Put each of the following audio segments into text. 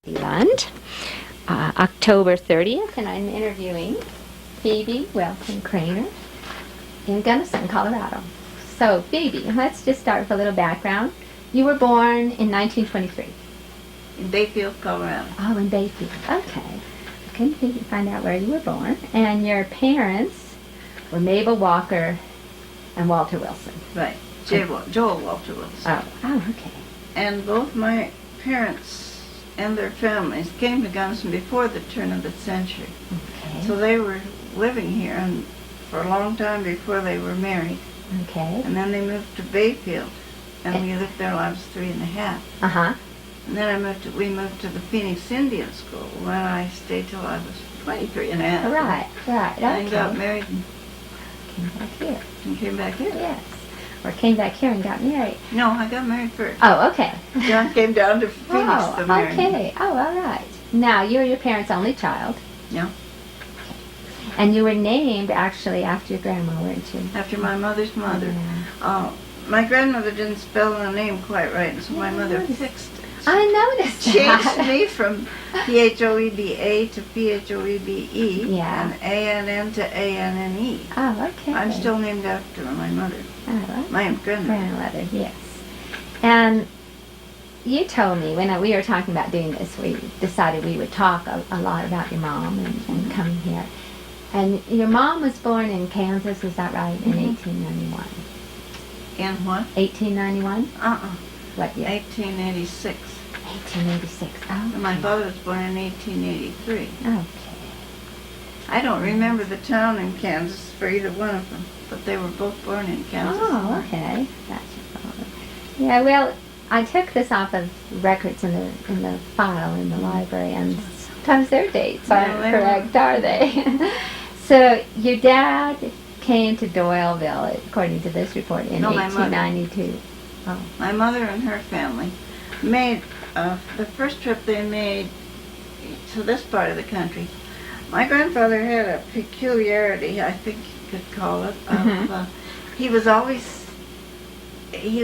Zealand, October 30th, and I'm interviewing Phoebe Cranor in Gunnison, Colorado. So, Phoebe, let's just start with a little background. You were born in 1923. In Bayfield, Colorado. Oh, in Bayfield. Okay. I couldn't find out where you were born. And your parents were Mabel Walker and Walter Wilson. Right. Joel Walter Wilson. Oh, okay. And both my parents and their families came to Gunnison before the turn of the century. Okay. So they were living here for a long time before they were married. Okay. And then they moved to Bayfield, and we lived there till I was 3.5. Uh-huh. And then we moved to the Phoenix Indian School, where I stayed till I was 23.5. Right, okay. And got married Came back here. and came back here. Yes. Or came back here and got married. No, I got married first. Oh, okay. John came down to Phoenix to marry me. Okay. Oh, all right. Now, you were your parents' only child. Yeah. And you were named, actually, after your grandma, weren't you? After my mother's mother. Yeah. My grandmother didn't spell the name quite right, and so my mother fixed it. I noticed Changed that. me from Phoeba to Phoebe, Yeah. and Ann to Anne. Oh, okay. I'm still named after my mother, Oh, my grandmother. grandmother, yes. And you told me when we were talking about doing this, we decided we would talk a lot about your mom and coming here. And your mom was born in Kansas, is that right, in 1891? In what? 1891? What year? 1886. 1886. Oh, And my father was born in 1883. Okay. I don't remember the town in Kansas for either one of them, but they were both born in Kansas. Oh, okay. That's your father. Yeah, well, I took this off of records in the file in the library, and sometimes their dates aren't correct, are they? So your dad came to Doyleville, according to this report, in 1892. Oh. My mother and her family made the first trip they made to this part of the country. My grandfather had a peculiarity, I think you could call it. He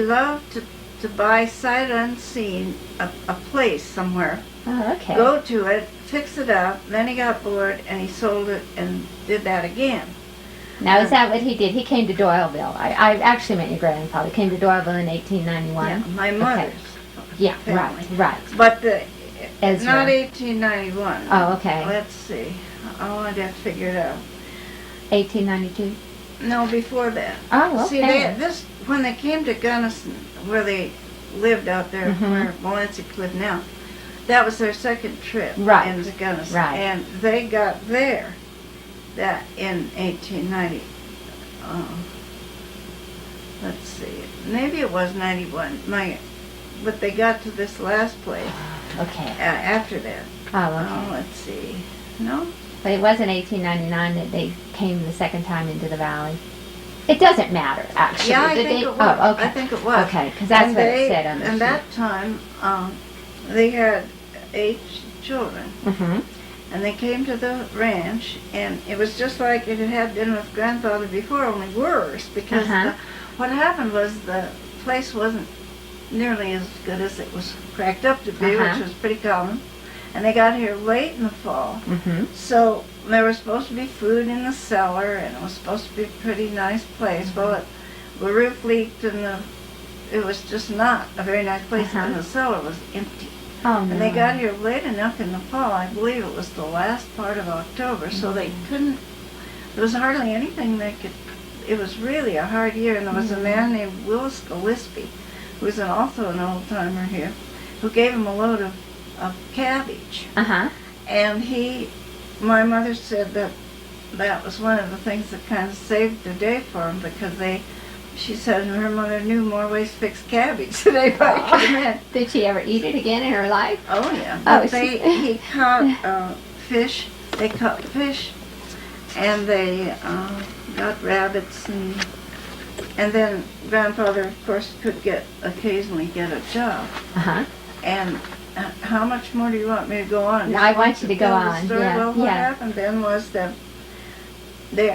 loved to buy sight unseen a place somewhere. Oh, okay. Go to it, fix it up, then he got bored and he sold it and did that again. Now, is that what he did? He came to Doyleville. I actually met your grandfather. He came to Doyleville in 1891. Yeah, my mother's Yeah, family. right. But Ezra. not 1891. Oh, okay. Let's see. I'd have to figure it out. 1892? No, before that. Oh, okay. See, when they came to Gunnison, where they lived out there, where Valencic lived now, that was their second trip into Gunnison. Right. And they got there in 1890. Let's see. Maybe it was 91. But they got to this last place. Okay. After that. Oh, okay. Let's see. No? But it wasn't 1899 that they came the second time into the valley. It doesn't matter, actually. Yeah, I think it was. Oh, okay. I think it was. Okay, because that's what it said on the sheet. And that time, they had 8 children. And they came to the ranch, and it was just like it had been with grandfather before, only worse, because what happened was the place wasn't nearly as good as it was cracked up to be, which was pretty common. And they got here late in the fall, so there was supposed to be food in the cellar, and it was supposed to be a pretty nice place. Well, the roof leaked, and it was just not a very nice place, and the cellar was empty. Oh, no. And they got here late enough in the fall, I believe it was the last part of October, so they couldn't, there was hardly anything they could, it was really a hard year, and there was a man named Willis Gillespie, who was also an old-timer here, who gave him a load of cabbage. And my mother said that was one of the things that kind of saved the day for him, because she said her mother knew more ways to fix cabbage than anybody could have. Did she ever eat it again in her life? Oh, yeah. But he caught fish. They caught fish, and they got rabbits, and then grandfather, of course, could occasionally get a job. And how much more do you want me to go on? No, I want you to go on. Yeah, well, what happened then was that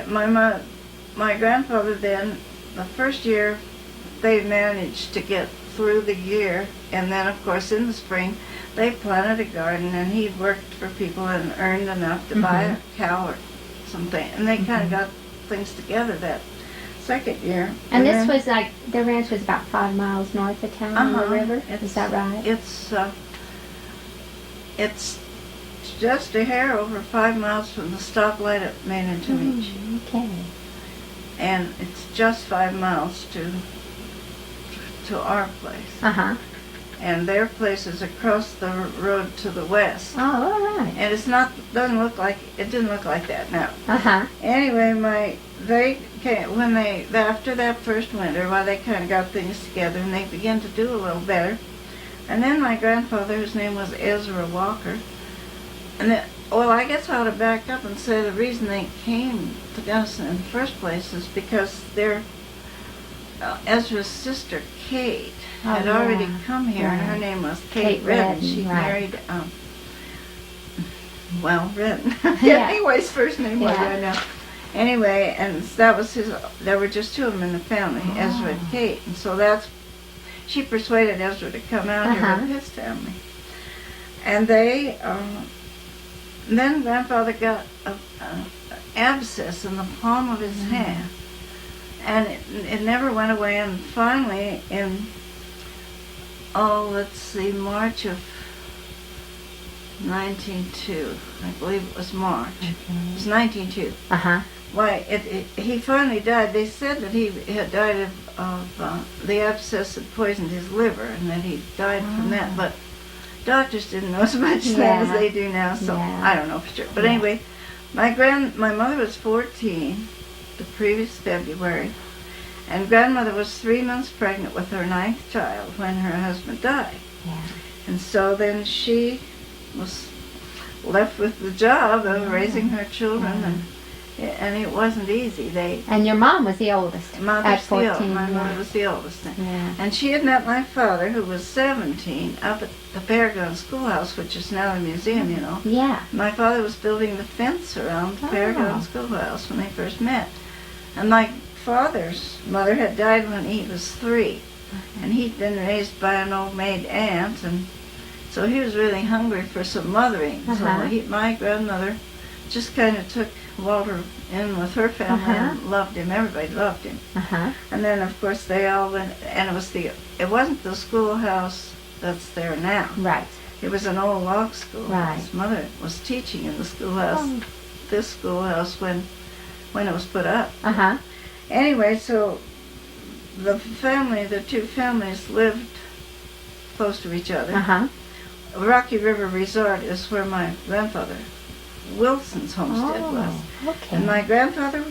my grandfather then, the first year, they managed to get through the year, and then, of course, in the spring, they planted a garden, and he worked for people and earned enough to buy a cow or something. And they kind of got things together that second year. And this was like, the ranch was about 5 miles north of town on the river? Is that right? It's just a hair over 5 miles from the stoplight at Main and Tomich. Okay. And it's just 5 miles to our place. And their place is across the road to the west. Oh, all right. And it didn't look like that now. Anyway, they came after that first winter, while they kind of got things together, and they began to do a little better. And then my grandfather, whose name was Ezra Walker, I guess I ought to back up and say the reason they came to Gunnison in the first place is because Ezra's sister Kate had already come here, and her name was Kate Redden. She married, Redden. Anyways, first name was I know. Anyway, and that was there were just 2 of them in the family, Ezra and Kate, and so she persuaded Ezra to come out here with his family. And then Grandfather got an abscess in the palm of his hand. And it never went away, and finally in, March of 1902. I believe it was March. It was 1902. Why, he finally died. They said that he had died of the abscess had poisoned his liver, and that he died from that, but doctors didn't know as much then as they do now, so I don't know for sure. But anyway, my mother was 14 the previous February, and grandmother was 3 months pregnant with her 9th child when her husband died. And so then she was left with the job of raising her children, and it wasn't easy. And your mom was the oldest at 14. My mother was the oldest. And she had met my father, who was 17, up at the Paragon Schoolhouse, which is now a museum, you know. My father was building the fence around the Paragon Schoolhouse when they first met. And my father's mother had died when he was 3. And he'd been raised by an old maid aunt, and so he was really hungry for some mothering. So my grandmother just kind of took Walter in with her family and loved him. Everybody loved him. And then, of course, they all went, and it wasn't the schoolhouse that's there now. It was an old log school. His mother was teaching in the schoolhouse, this schoolhouse, when it was put up. Anyway, so the 2 families lived close to each other. Rocky River Resort is where my grandfather Wilson's homestead was. And my grandfather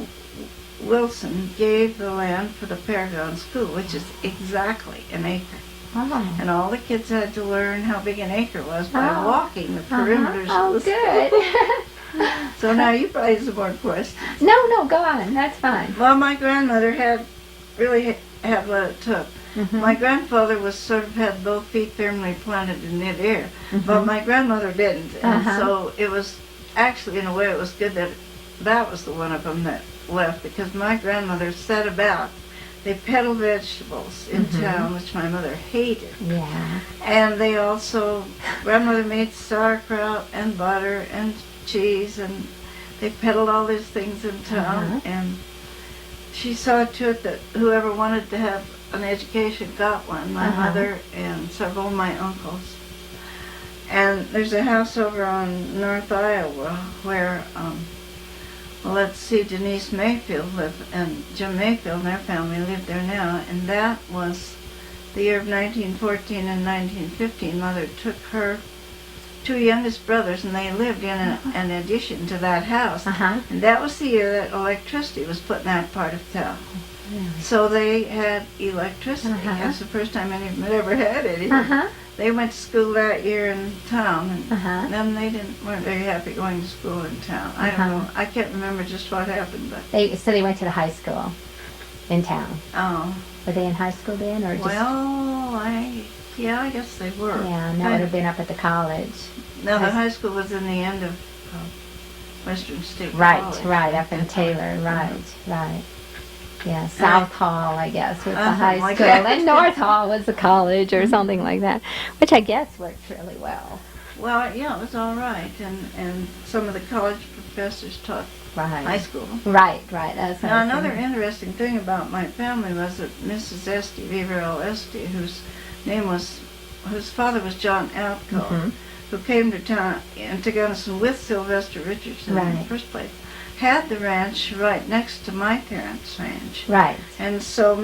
Wilson gave the land for the Paragon School, which is exactly an acre. And all the kids had to learn how big an acre was by walking the perimeters of the school. So now you probably have some more questions. No, go on. That's fine. Well, my grandmother really had what it took. My grandfather had both feet firmly planted in midair, but my grandmother didn't. And so it was, actually, in a way, it was good that was the one of them that left, because my grandmother set about. They peddled vegetables in town, which my mother hated. And they also, grandmother made sauerkraut and butter and cheese, and they peddled all these things in town. And she saw to it that whoever wanted to have an education got one, my mother and several of my uncles. And there's a house over on North Iowa where, Denise Mayfield lived, and Jim Mayfield and their family lived there now, and that was the year of 1914 and 1915. Mother took her 2 youngest brothers, and they lived in an addition to that house. And that was the year that electricity was put in that part of town. So they had electricity. That's the first time any of them had ever had any. They went to school that year in town, and then they weren't very happy going to school in town. I don't know. I can't remember just what happened, but so they went to the high school in town. Were they in high school then, or just? Well, I guess they were. And that would have been up at the college. No, the high school was in the end of Western State College. Right, up in Taylor. Right. Yeah, South Hall, I guess, was the high like school, that. and North Hall was the college or something like that, which I guess worked really well. Well, yeah, it was all right, and some of the college professors taught high school. Right. That's Now, another interesting thing about my family was that Mrs. Esty, Viverell Esty, whose father was John Outcall, who came to town, to Gunnison with Sylvester Richardson in the first place, had the ranch right next to my parents' ranch. Right. And so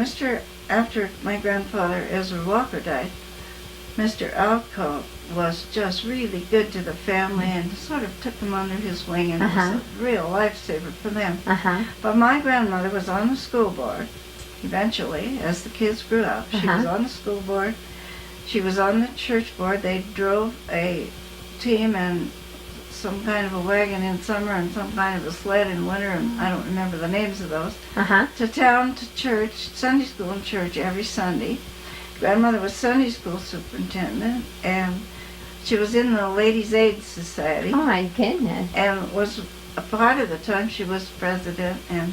after my grandfather, Ezra Walker, died, Mr. Outcall was just really good to the family and sort of took them under his wing and was a real lifesaver for them. But my grandmother was on the school board eventually as the kids grew up. She was on the school board. She was on the church board. They drove a team and some kind of a wagon in summer and some kind of a sled in winter, and I don't remember the names of those, to town, to church, Sunday school and church every Sunday. Grandmother was Sunday school superintendent, and she was in the Ladies' Aid Society. Oh, my goodness. And was a part of the time she was president, and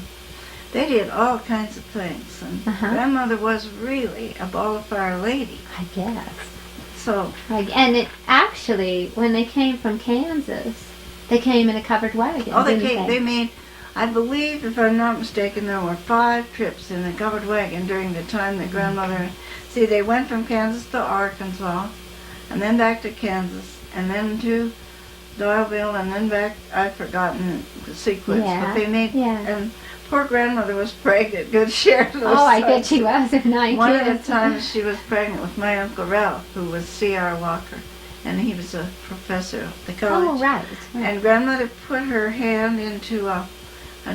they did all kinds of things. And Grandmother was really a ball of fire lady. I guess. So. And it actually, when they came from Kansas, they came in a covered wagon. Oh, they made, I believe, if I'm not mistaken, there were 5 trips in a covered wagon during the time that Grandmother. See, they went from Kansas to Arkansas, and then back to Kansas, and then to Doyleville, and then back. I've forgotten the sequence, but they made. And poor Grandmother was pregnant. Good share of those. Oh, I bet she was. If not, one of the times she was pregnant with my Uncle Ralph, who was C.R. Walker, and he was a professor at the college. Oh, right. And Grandmother put her hand into a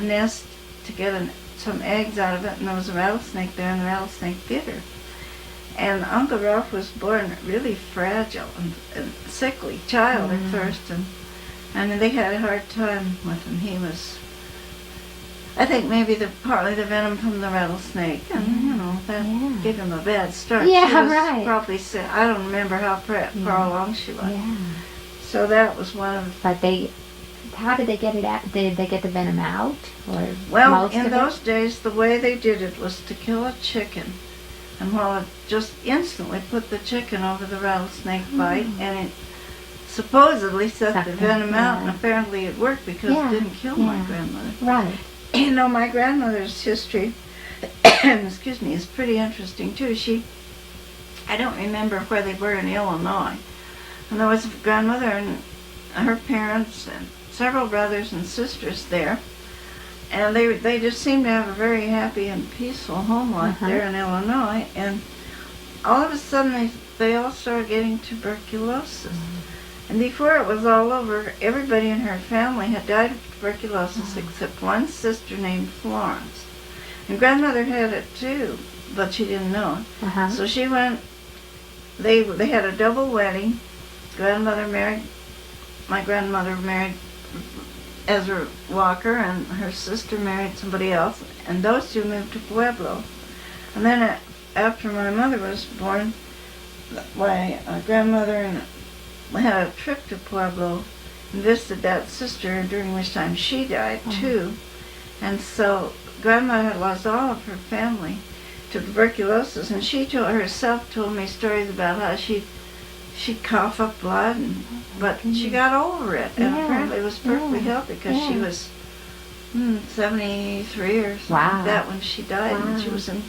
nest to get some eggs out of it, and there was a rattlesnake there, and the rattlesnake bit her. And Uncle Ralph was born really fragile and sickly child at first, and they had a hard time with him. He was, I think, maybe partly the venom from the rattlesnake, and that gave him a bad start. Yeah, she was right. Probably sick. I don't remember how far along she was. Yeah. So that was one of. But how did they get it out? Did they get the venom out, or well, in those days, the way they did it was to kill a chicken. And while it just instantly put the chicken over the rattlesnake bite, and it supposedly set the venom out, and apparently it worked because it didn't kill my grandmother. Right. You know, my grandmother's history, excuse me, is pretty interesting too. I don't remember where they were in Illinois. And there was a grandmother and her parents and several brothers and sisters there. And they just seemed to have a very happy and peaceful home life there in Illinois. And all of a sudden, they all started getting tuberculosis. And before it was all over, everybody in her family had died of tuberculosis except one sister named Florence. And Grandmother had it too, but she didn't know it. So she went, they had a double wedding. My grandmother married Ezra Walker, and her sister married somebody else, and those two moved to Pueblo. And then after my mother was born, my grandmother had a trip to Pueblo and visited that sister, during which time she died too. And so Grandmother had lost all of her family to tuberculosis, and she herself told me stories about how she'd cough up blood, but she got over it, and apparently was perfectly healthy because she was 73 or something like that when she died, and she was in.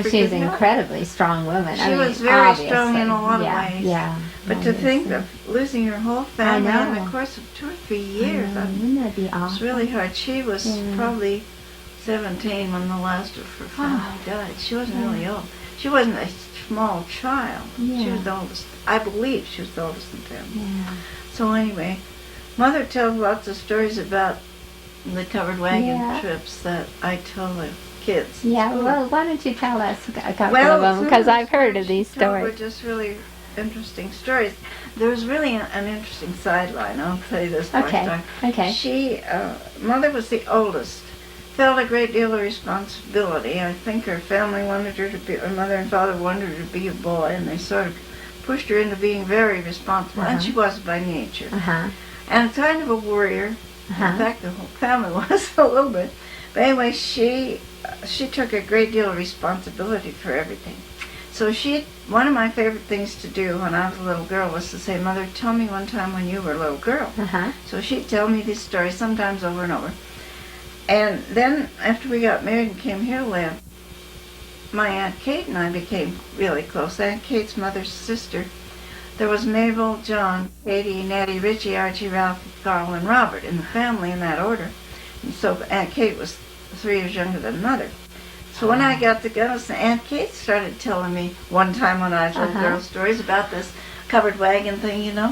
She's an incredibly strong woman. She was very strong in a lot of ways. Yeah. But to think of losing your whole family in the course of 2 or 3 years, wouldn't that be awful? It's really hard. She was probably 17 when the last of her family died. She wasn't really old. She wasn't a small child. She was the oldest. I believe she was the oldest in the family. So anyway, Mother tells lots of stories about the covered wagon trips that I tell the kids. Well, why don't you tell us a couple of them, because I've heard of these stories. Were just really interesting stories. There's really an interesting sideline. I'll tell you this. Okay. Mother was the oldest. Felt a great deal of responsibility. I think her family wanted her to be, her mother and father wanted her to be a boy, and they sort of pushed her into being very responsible, and she was by nature. And kind of a worrier. In fact, the whole family was a little bit. But anyway, she took a great deal of responsibility for everything. So one of my favorite things to do when I was a little girl was to say, Mother, tell me one time when you were a little girl. So she'd tell me these stories, sometimes over and over. And then after we got married and came here to live, my Aunt Kate and I became really close. Aunt Kate's mother's sister. There was Mabel, John, Katie, Nettie, Richie, Archie, Ralph, Carl, and Robert in the family in that order. And so Aunt Kate was 3 years younger than Mother. So when I got to Gunnison, Aunt Kate started telling me one time when I was a little girl stories about this covered wagon thing, you know.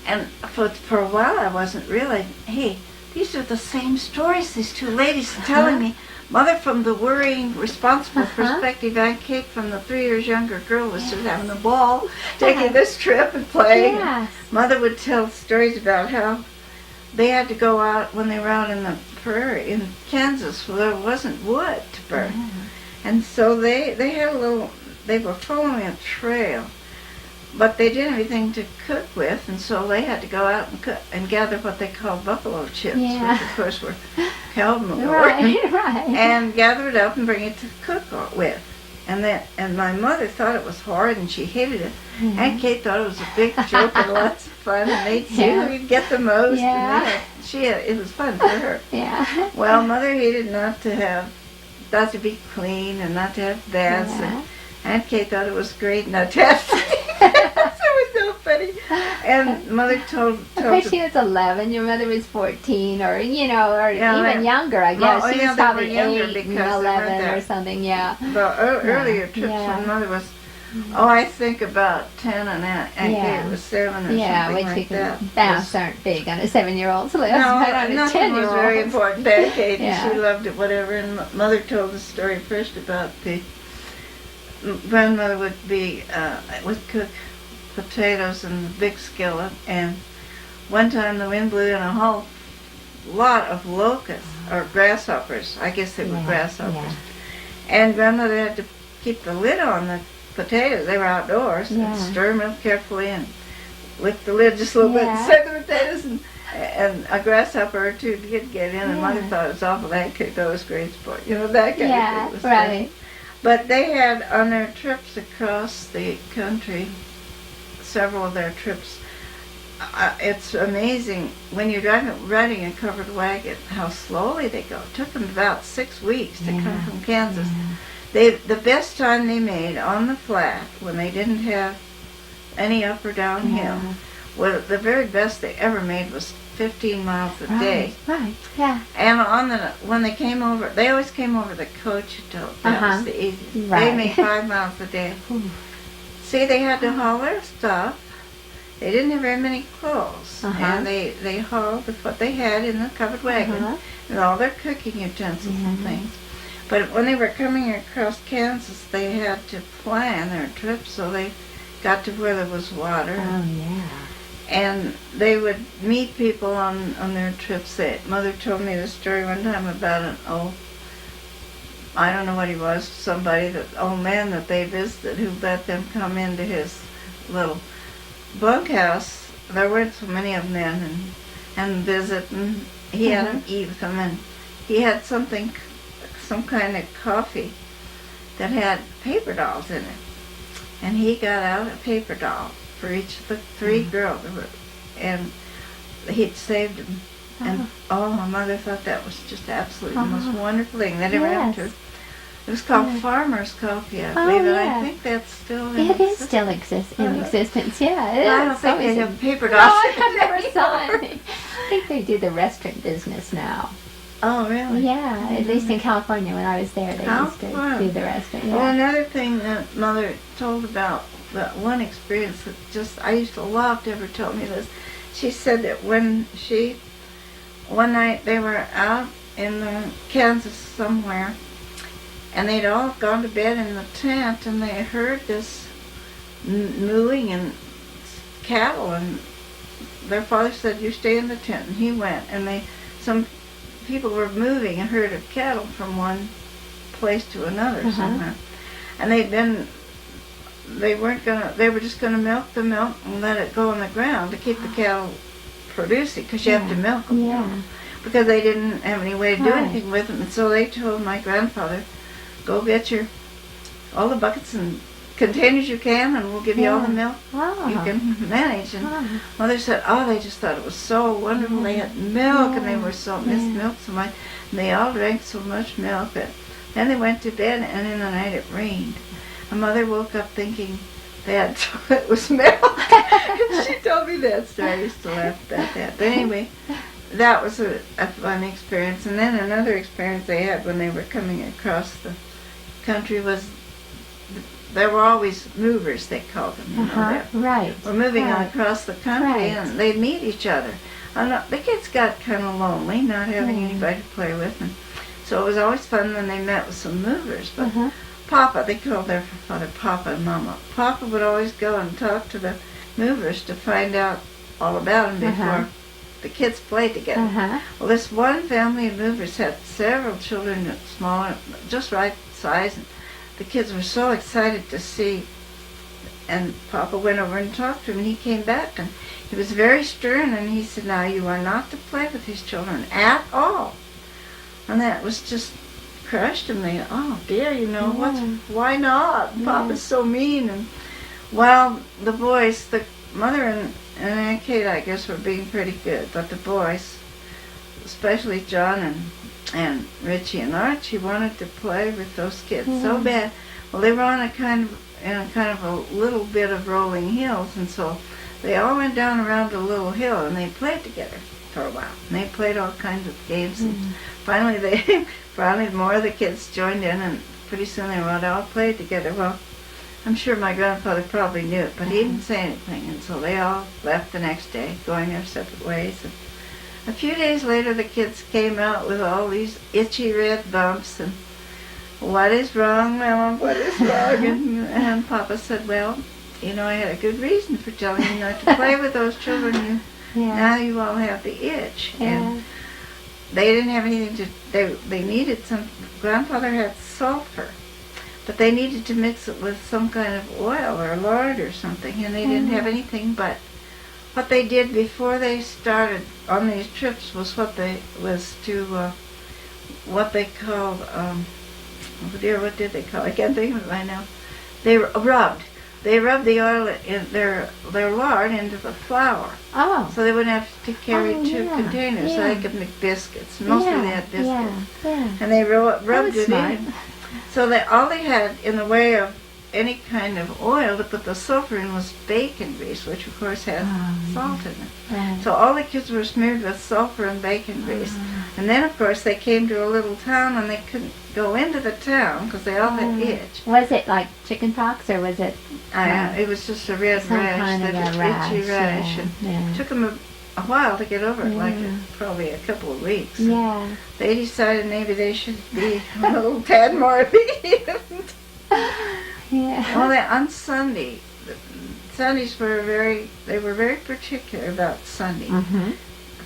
And for a while I wasn't realizing, hey, these are the same stories these two ladies are telling me. Mother from the worrying, responsible perspective, Aunt Kate from the 3 years younger girl was just having a ball, taking this trip and playing. Mother would tell stories about how they had to go out when they were out in the prairie in Kansas where there wasn't wood to burn. And so they had they were following a trail, but they didn't have anything to cook with, and so they had to go out and cook and gather what they called buffalo chips, which of course were cow manure, and gather it up and bring it to cook with. And my mother thought it was horrid and she hated it. Aunt Kate thought it was a big joke and lots of fun, and they'd see who'd get the most. And it was fun for her. Well, Mother hated not to be clean and not to have baths. And Aunt Kate thought it was great not to have it was so funny. And Mother told of course, she was 11. Your mother was 14, or even younger. I guess she was probably 8 and 11 or something. The earlier trips when Mother was, I think about 10, and Aunt Kate was 7 or something like that. Baths aren't big on a 7-year-old's list, but on a nothing 10-year-old. was very important to Aunt Kate, and she loved it, whatever. And Mother told the story first about the grandmother would cook potatoes in the big skillet, and one time the wind blew in a whole lot of locusts, or grasshoppers. I guess they were grasshoppers. And grandmother had to keep the lid on the potatoes. They were outdoors, and stir them real carefully and lift the lid just a little bit and stir the potatoes, and a grasshopper or two did get in, and Mother thought it was awful. That could go as great sport, that kind of thing was funny. But they had, on their trips across the country, several of their trips, it's amazing when you're riding a covered wagon how slowly they go. It took them about 6 weeks to come from Kansas. The best time they made on the flat, when they didn't have any up or down hill, the very best they ever made was 15 miles a day. And when they came over, they always came over the coach until that was the easiest. They made 5 miles a day. See, they had to haul their stuff. They didn't have very many clothes, and they hauled with what they had in the covered wagon and all their cooking utensils and things. But when they were coming across Kansas, they had to plan their trip so they got to where there was water. And they would meet people on their trips. Mother told me the story one time about I don't know what he was, somebody, old man that they visited who let them come into his little bunkhouse. There weren't so many of them then, and visit, and he had them eat with them, and he had some kind of coffee that had paper dolls in it. And he got out a paper doll for each of the 3 girls, and he'd saved them. And my mother thought that was just absolutely the most wonderful thing that ever happened to her. It was called Farmer's Coffee, I believe, and I think that's still in existence. It is still in existence, it is. I don't think they have paper dolls. I never saw it. I think they do the restaurant business now. Oh, really? Yeah, at least in California when I was there, they used to do the restaurant. Well, another thing that Mother told about that one experience that I used to love to ever tell me this. She said that one night they were out in Kansas somewhere, and they'd all gone to bed in the tent, and they heard this mooing and cattle, and their father said, "You stay in the tent," and he went, and some people were moving a herd of cattle from one place to another somewhere, and they were just gonna milk the milk and let it go on the ground to keep the cattle producing, because you have to milk them. because they didn't have any way to do Right. anything with them. And so they told my grandfather, go get all the buckets and containers you can, and we'll give you all the milk you can manage. And Mother said, they just thought it was so wonderful. They had milk, and they were missed milk so much. And they all drank so much milk that then they went to bed, and in the night it rained. And Mother woke up thinking that it was milk. And she told me that story. I used to laugh about that. But anyway, that was a fun experience. And then another experience they had when they were coming across the country was there were always movers, they called them. You know that. Right. We're moving across the country, Right. and they'd meet each other. And the kids got kind of lonely, not having anybody to play with. And so it was always fun when they met with some movers. But Papa, they called their father Papa and Mama. Papa would always go and talk to the movers to find out all about them before the kids played together. Well, this one family of movers had several children, smaller, just right size. And the kids were so excited to see. And Papa went over and talked to him, and he came back, and he was very stern, and he said, now you are not to play with these children at all. And that was just crushed him. They, oh dear, why not? Papa's so mean. And well, the boys, the mother and Aunt Kate, I guess, were being pretty good, but the boys, especially John and Richie and Archie, wanted to play with those kids so bad. Well, they were on a kind of a little bit of rolling hills, and so they all went down around a little hill, and they played together for a while. And they played all kinds of games, and finally more of the kids joined in, and pretty soon they were all played together. Well, I'm sure my grandfather probably knew it, but he didn't say anything, and so they all left the next day, going their separate ways. And a few days later, the kids came out with all these itchy red bumps, and what is wrong, Mama? What is wrong? And Papa said, well, I had a good reason for telling you not to play with those children. Now you all have the itch. And they didn't have anything they needed some, grandfather had sulfur, but they needed to mix it with some kind of oil or lard or something, and they didn't have anything. But what they did before they started on these trips was what they called, oh dear, what did they call it? I can't think of it right now. They rubbed the oil in their lard into the flour. Oh. So they wouldn't have to carry two containers. So they could make biscuits. Mostly they had biscuits. And they rubbed it in. So all they had in the way of any kind of oil to put the sulfur in was bacon grease, which of course has salt in it. So all the kids were smeared with sulfur and bacon grease. And then of course they came to a little town, and they couldn't go into the town because they all had itch. Was it like chicken pox, or was it? It was just a red rash, itchy rash. And it took them a while to get over it, probably a couple of weeks. They decided maybe they should be a little tad more obedient. Well, on Sunday, Sundays were very particular about Sunday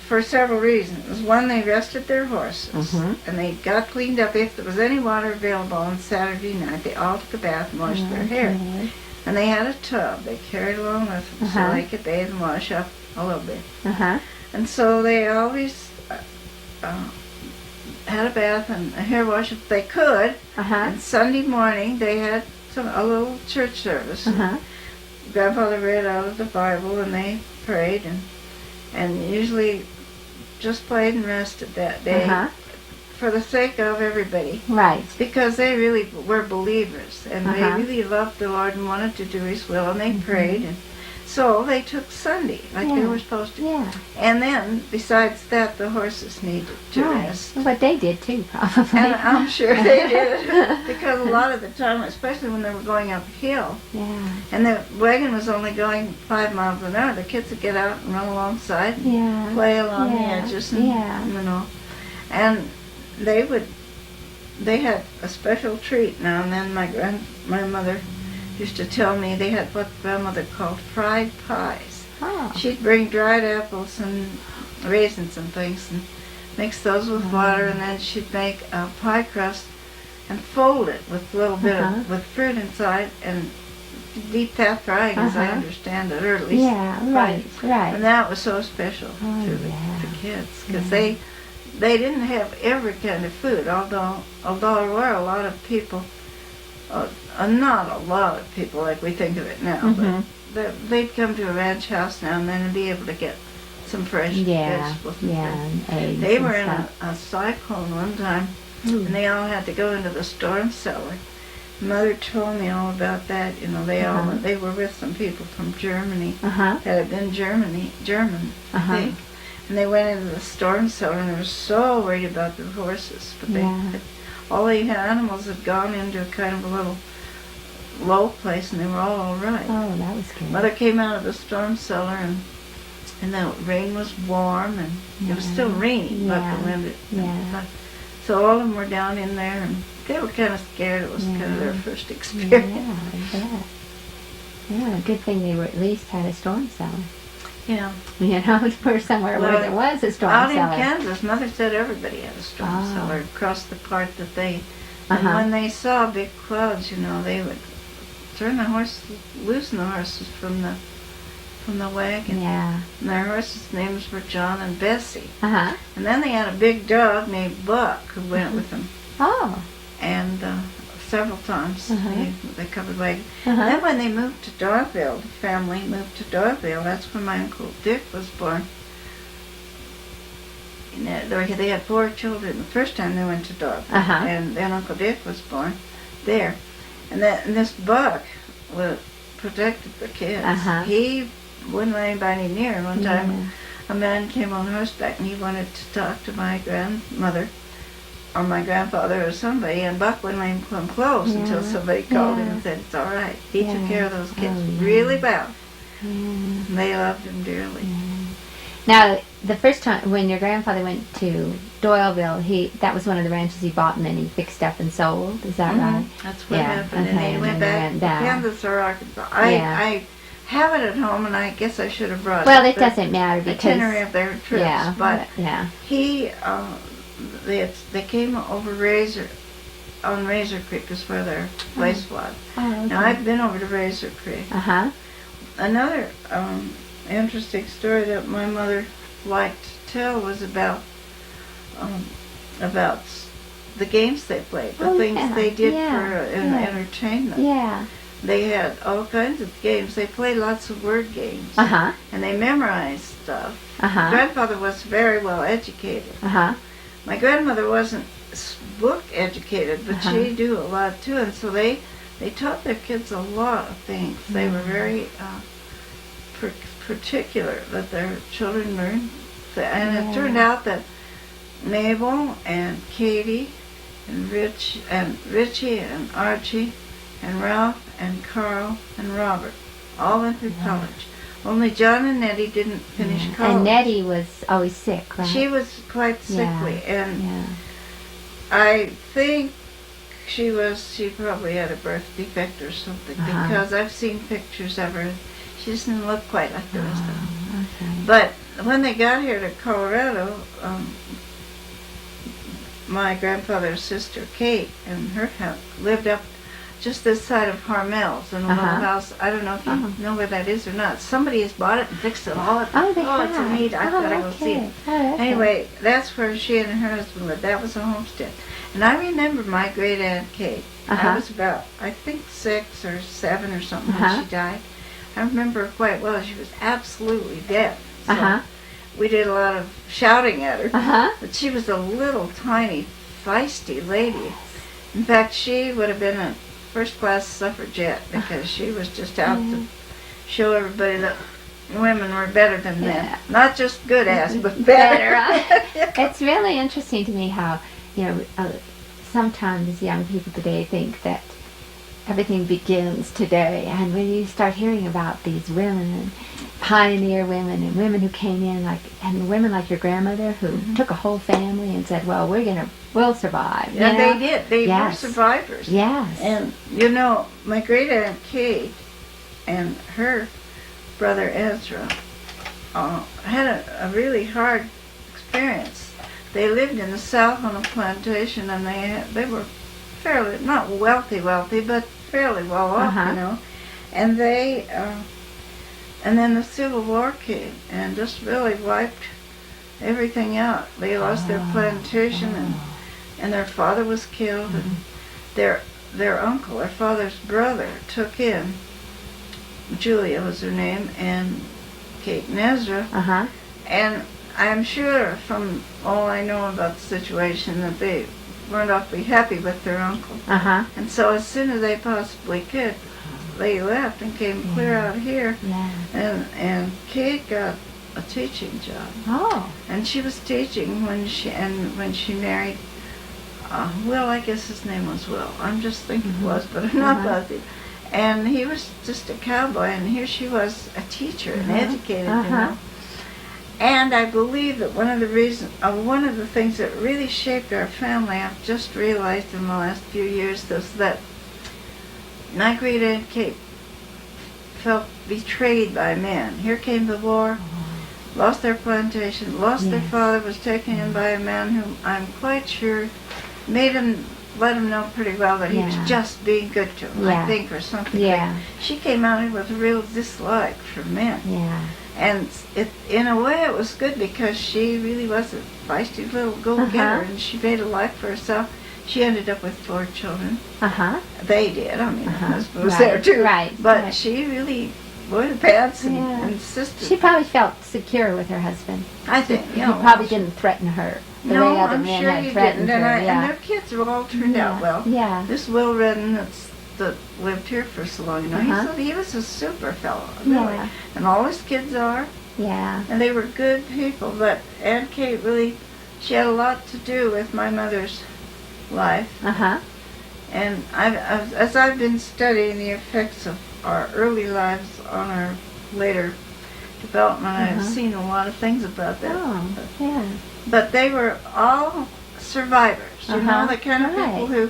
for several reasons. One, they rested their horses, and they got cleaned up. If there was any water available on Saturday night, they all took a bath and washed their hair. And they had a tub they carried along with them so they could bathe and wash up a little bit. And so they always had a bath and a hair wash if they could. And Sunday morning they had a little church service. Grandfather read out of the Bible, and they prayed, and usually just played and rested that day for the sake of everybody. Right. Because they really were believers, and they really loved the Lord and wanted to do His will, and they prayed, and so they took Sunday like they were supposed to. And then, besides that, the horses needed to rest. But they did too, probably. And I'm sure they did, because a lot of the time, especially when they were going uphill, and the wagon was only going 5 miles an hour, the kids would get out and run alongside and play along the edges, and and they had a special treat now and then. My mother used to tell me they had what grandmother called fried pies. She'd bring dried apples and raisins and things and mix those with water, and then she'd make a pie crust and fold it with a little bit with fruit inside and deep fat frying, as I understand it, or at least right. And that was so special to the kids, because they didn't have every kind of food, although there were a lot of people, not a lot of people like we think of it now, but they'd come to a ranch house now and then and be able to get some fresh vegetables. And eggs. They were in a cyclone one time, and they all had to go into the storm cellar. Mother told me all about that. You know, they were with some people from Germany that had been German, I think. And they went into the storm cellar, and they were so worried about their horses. But all the animals had gone into a kind of a little low place, and they were all right. Oh, that was good. Mother came out of the storm cellar, and the rain was warm, and it was still raining, but the wind. So all of them were down in there, and they were kind of scared. It was kind of their first experience. Yeah, I bet. Yeah, good thing they were at least had a storm cellar. Yeah. You know, for somewhere where there was a storm cellar. Out in Kansas, Mother said everybody had a storm cellar across the part that they... And when they saw big clouds, you know, they would loosen the horses from the wagon. Yeah. And their horses' names were John and Bessie. And then they had a big dog named Buck who went with them. Oh. And several times they covered wagon. And then when they moved to Darville, the family moved to Darville, that's when my Uncle Dick was born. And they had 4 children the first time they went to Darville. And then Uncle Dick was born there. And this Buck protected the kids. He wouldn't let anybody near him. One time a man came on horseback and he wanted to talk to my grandmother or my grandfather or somebody, and Buck wouldn't let him come close until somebody called him and said, it's all right. He took care of those kids really well. And they loved him dearly. Now, the first time when your grandfather went to Doyleville, that was one of the ranches he bought and then he fixed up and sold. Is that right? That's what happened. And they went back to Kansas or Arkansas. I have it at home, and I guess I should have brought it. Well, it doesn't matter because itinerary of their trips. But he, they came over on Razor Creek is where their place was. Now I've been over to Razor Creek. Another interesting story that my mother liked to tell was about the games they played, the things they did for entertainment. They had all kinds of games. They played lots of word games, and they memorized stuff. Grandfather was very well educated. My grandmother wasn't book educated, but she knew a lot too, and so they taught their kids a lot of things. They were very particular that their children learned. And it turned out that Mabel and Katie and Richie and Archie and Ralph and Carl and Robert all went through college. Only John and Nettie didn't finish college. And Nettie was always sick, right? She was quite sickly, and I think she probably had a birth defect or something, because I've seen pictures of her. She doesn't look quite like the rest of them. But when they got here to Colorado, my grandfather's sister Kate and her house lived up just this side of Harmel's in a little house. I don't know if you know where that is or not. Somebody has bought it and fixed it all up. It's a neat. I've got to go see it. Anyway, that's where she and her husband lived. That was a homestead. And I remember my great aunt Kate. I was about, I think, 6 or 7 or something when she died. I remember her quite well. She was absolutely dead. So we did a lot of shouting at her. But she was a little tiny, feisty lady. In fact, she would have been a first-class suffragette because she was just out to show everybody that women were better than men. Not just good ass, but better. It's really interesting to me how, sometimes young people today think that everything begins today, and when you start hearing about these women and pioneer women and women who came in and women like your grandmother who took a whole family and said, well, we'll survive. Yeah, they did. They were survivors. Yes. And, my great aunt Kate and her brother Ezra had a really hard experience. They lived in the South on a plantation, and they were fairly, not wealthy, but fairly well off, And and then the Civil War came and just really wiped everything out. They lost their plantation, and their father was killed, and their uncle, their father's brother, took in Julia was her name, and Kate and Ezra. And I'm sure from all I know about the situation that they weren't awfully happy with their uncle. And so as soon as they possibly could, they left and came clear out here. And Kate got a teaching job. And she was teaching when she married Will. I guess his name was Will. I'm just thinking it was, but I'm not positive. And he was just a cowboy, and here she was a teacher and educated, you know. And I believe that one of the things that really shaped our family, I've just realized in the last few years, is that my great aunt Kate felt betrayed by men. Here came the war, lost their plantation, lost their father, was taken in by a man who I'm quite sure let him know pretty well that he was just being good to him, I think, or something. She came out here with a real dislike for men. And in a way it was good, because she really was a feisty little go-getter, and she made a life for herself. She ended up with 4 children. They did. I mean, her husband was there too. But she really wore the pants and insisted. She probably felt secure with her husband. I think. He probably didn't threaten her the way other men had threatened her. And their kids have all turned out well. This Will Redden that lived here for so long, you know, he was a super fellow, really. And all his kids are. And they were good people. But Aunt Kate really, she had a lot to do with my mother's life. And as I've been studying the effects of our early lives on our later development, I've seen a lot of things about that. But they were all survivors, you know, the kind of people who,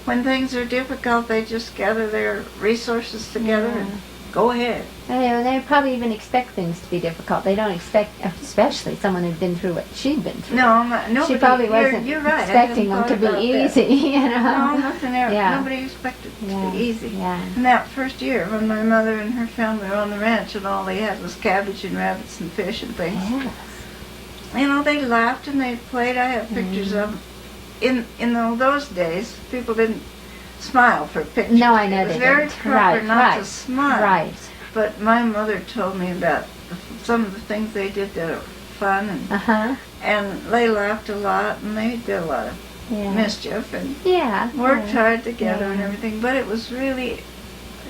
when things are difficult, they just gather their resources together and go ahead. They probably even expect things to be difficult. They don't expect, especially someone who'd been through what she'd been through. Nobody, she probably wasn't you're right. expecting them to be easy, you know. No, nothing else. Nobody expected it to be easy. And that first year, when my mother and her family were on the ranch, and all they had was cabbage and rabbits and fish and things, you know, they laughed and they played. I have pictures of them. In those days, people didn't smile for pictures. No, I know it was they very didn't. proper not to smile. Right. But my mother told me about some of the things they did that were fun, and they laughed a lot, and they did a lot of mischief, and worked hard together and everything. But it was really,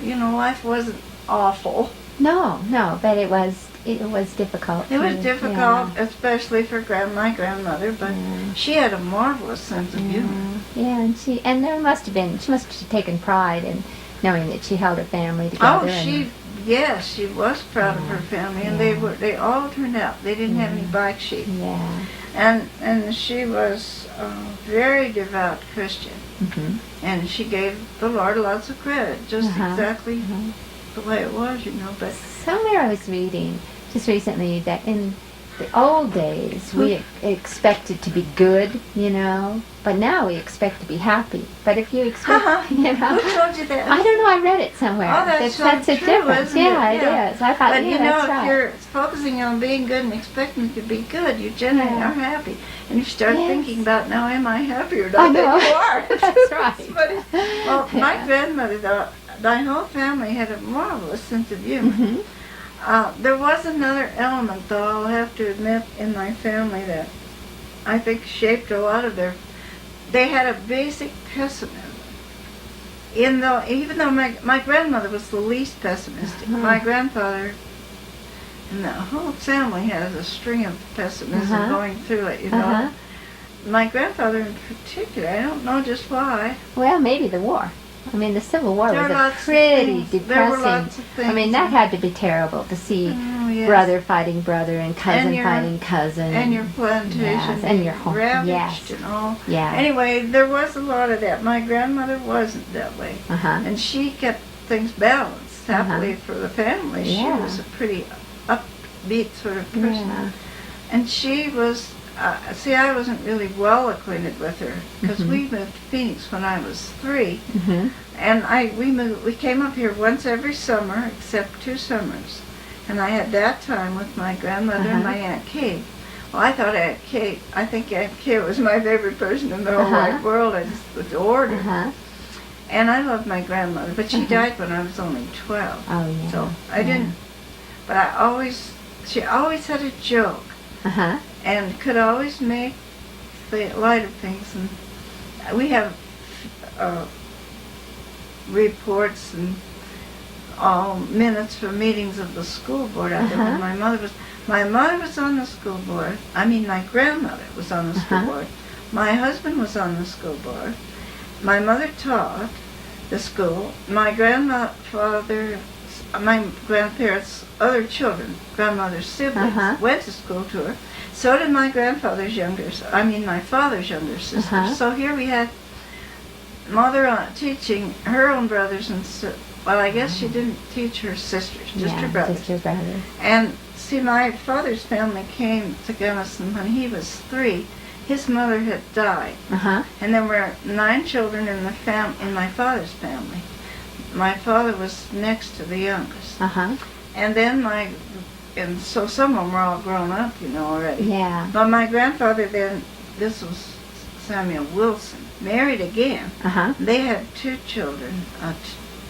you know, life wasn't awful. No, but it was difficult. It was difficult, especially for my grandmother, but she had a marvelous sense of humor. And there must have been, she must have taken pride in knowing that she held her family together. Yes, she was proud of her family, and they all turned out. They didn't have any black sheep. And she was a very devout Christian, and she gave the Lord lots of credit, just exactly the way it was, you know. But somewhere I was reading just recently that in the old days we expected to be good, you know, but now we expect to be happy. But if you expect, you know, who told you that? I don't know. I read it somewhere. Oh, that's a true, difference. Isn't it? It is. I thought, but you know, that's if right. you're focusing on being good and expecting to be good, you generally are happy. And you start thinking about, now am I happy or not? I know. You are. That's right. Well, my grandmother, though, my whole family had a marvelous sense of humor. There was another element, though, I'll have to admit, in my family that I think shaped a lot of they had a basic pessimism. Even though my grandmother was the least pessimistic, my grandfather and the whole family has a string of pessimism going through it, you know. My grandfather in particular, I don't know just why. Well, maybe the war. I mean, the Civil War was a pretty depressing. There were lots of things. I mean, that had to be terrible to see brother fighting brother and cousin fighting cousin. And your plantation and your home ravaged and all. Anyway, there was a lot of that. My grandmother wasn't that way. And she kept things balanced, happily for the family. She was a pretty upbeat sort of person. And she was... I wasn't really well acquainted with her because we moved to Phoenix when I was 3, and we came up here once every summer except 2 summers, and I had that time with my grandmother and my Aunt Kate. Well, I thought Aunt Kate, I think Aunt Kate was my favorite person in the whole wide world. I just adored her. And I loved my grandmother, but she died when I was only 12. Oh, yeah. So I didn't, but she always had a joke. And could always make the light of things. And we have reports and all minutes from meetings of the school board out there. When my mother was on the school board. I mean, my grandmother was on the school board. My husband was on the school board. My mother taught the school. My grandfather, my grandparents' other children, grandmother's siblings, went to school to her. So did my father's younger sister. So here we had mother teaching her own brothers and sisters. Well, I guess she didn't teach her sisters, just her brothers. Just her brothers. And see, my father's family came to Gunnison when he was 3. His mother had died, and there were 9 children in my father's family. My father was next to the youngest, and then and so some of them were all grown up, already. Yeah. But my grandfather then, this was Samuel Wilson, married again. They had 2 children,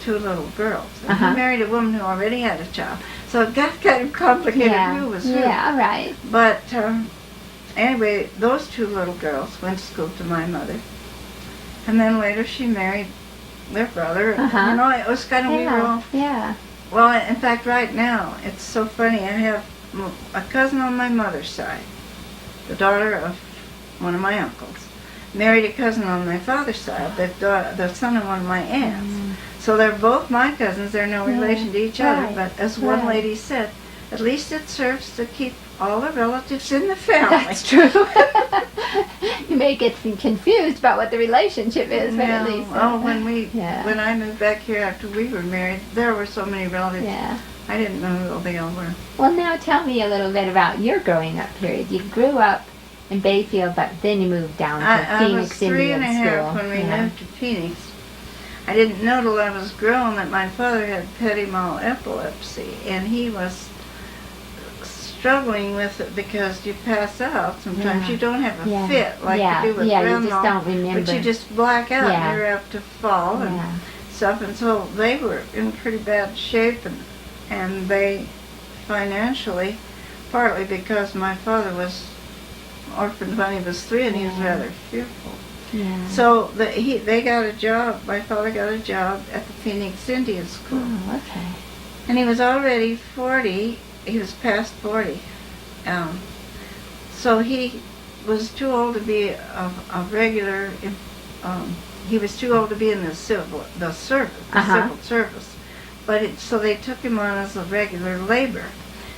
2 little girls. And he married a woman who already had a child. So it got kind of complicated who was who. Yeah, right. But anyway, those 2 little girls went to school to my mother. And then later she married their brother. It was kind of we were all... Yeah. Well, in fact, right now, it's so funny. I have a cousin on my mother's side, the daughter of one of my uncles, married a cousin on my father's side, the son of one of my aunts. So they're both my cousins. They're no relation to each other. But as one lady said, at least it serves to keep all the relatives in the family. That's true. You may get confused about what the relationship is, but at least... when I moved back here after we were married, there were so many relatives. Yeah. I didn't know who they all were. Well, now tell me a little bit about your growing up period. You grew up in Bayfield, but then you moved down to Phoenix Indian School. I was 3 1/2 when we moved to Phoenix. I didn't know till I was grown that my father had petit mal epilepsy, and he was struggling with it because you pass out sometimes. You don't have a fit like you do with grandma. You just don't remember. But you just black out and you're apt to fall and stuff. And so they were in pretty bad shape, and they financially, partly because my father was orphaned when he was 3 and he was rather fearful. So they got a job. My father got a job at the Phoenix Indian School. Oh, okay. And he was already 40. He was past 40. So he was too old to be a regular. He was too old to be in the civil service. But so they took him on as a regular laborer.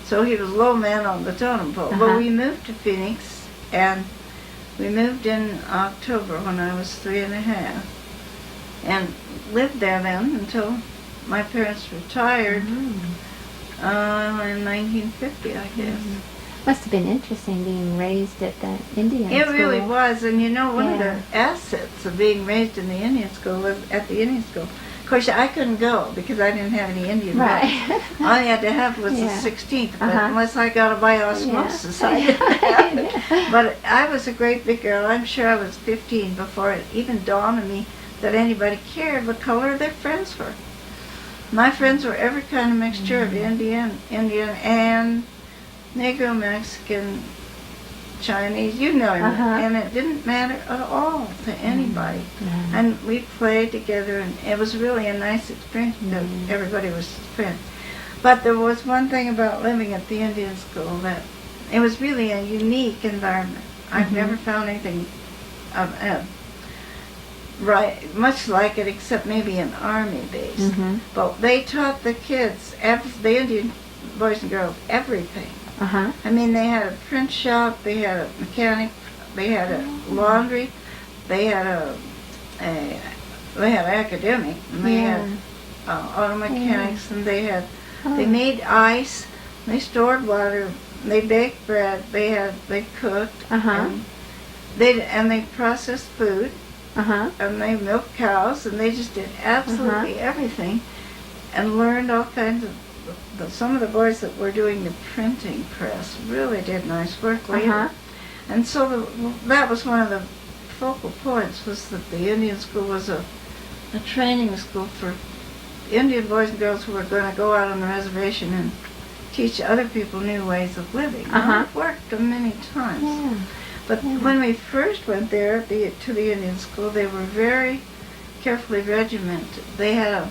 So he was low man on the totem pole. But we moved to Phoenix, and we moved in October when I was 3 1/2, and lived there then until my parents retired in 1950, I guess. Must have been interesting being raised at the Indian School. It really was, and one of the assets of being raised in the Indian School was at the Indian School. Of course, I couldn't go because I didn't have any Indian blood. All I had to have was the 16th, but unless I got it by osmosis, I didn't have it. But I was a great big girl. I'm sure I was 15 before it even dawned on me that anybody cared what color their friends were. My friends were every kind of mixture of Indian, and Negro, Mexican, Chinese, you know him. And it didn't matter at all to anybody. And we played together, and it was really a nice experience because everybody was friends. But there was one thing about living at the Indian School that it was really a unique environment. I've never found anything much like it, except maybe an army base. But they taught the kids, the Indian boys and girls, everything. I mean, they had a print shop, they had a mechanic, they had a laundry, they had academic, and they had auto mechanics, and they made ice, they stored water, they baked bread, they cooked, and they processed food. And they milked cows, and they just did absolutely everything, and learned all kinds of some of the boys that were doing the printing press really did nice work later. And so that was one of the focal points, was that the Indian school was a training school for Indian boys and girls who were going to go out on the reservation and teach other people new ways of living. And it worked many times. Yeah. But when we first went there to the Indian school, they were very carefully regimented. They had a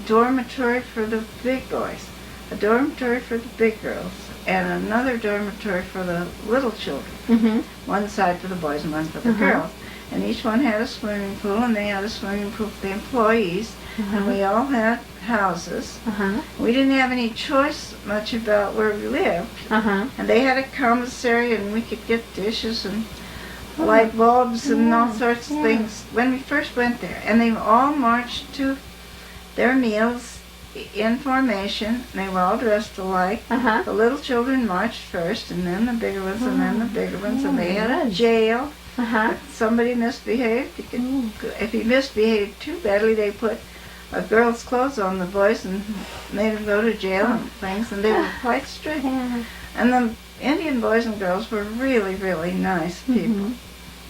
dormitory for the big boys, a dormitory for the big girls, and another dormitory for the little children. One side for the boys and one for the girls. And each one had a swimming pool, and they had a swimming pool for the employees. And we all had houses. We didn't have any choice much about where we lived. And they had a commissary, and we could get dishes and light bulbs and all sorts of things when we first went there. And they all marched to their meals in formation. They were all dressed alike. The little children marched first, and then the bigger ones, and then the bigger ones. And they had a jail. If somebody misbehaved, if he misbehaved too badly, they put a girl's clothes on the boys and made them go to jail and things, and they were quite strict. And the Indian boys and girls were really, really nice people.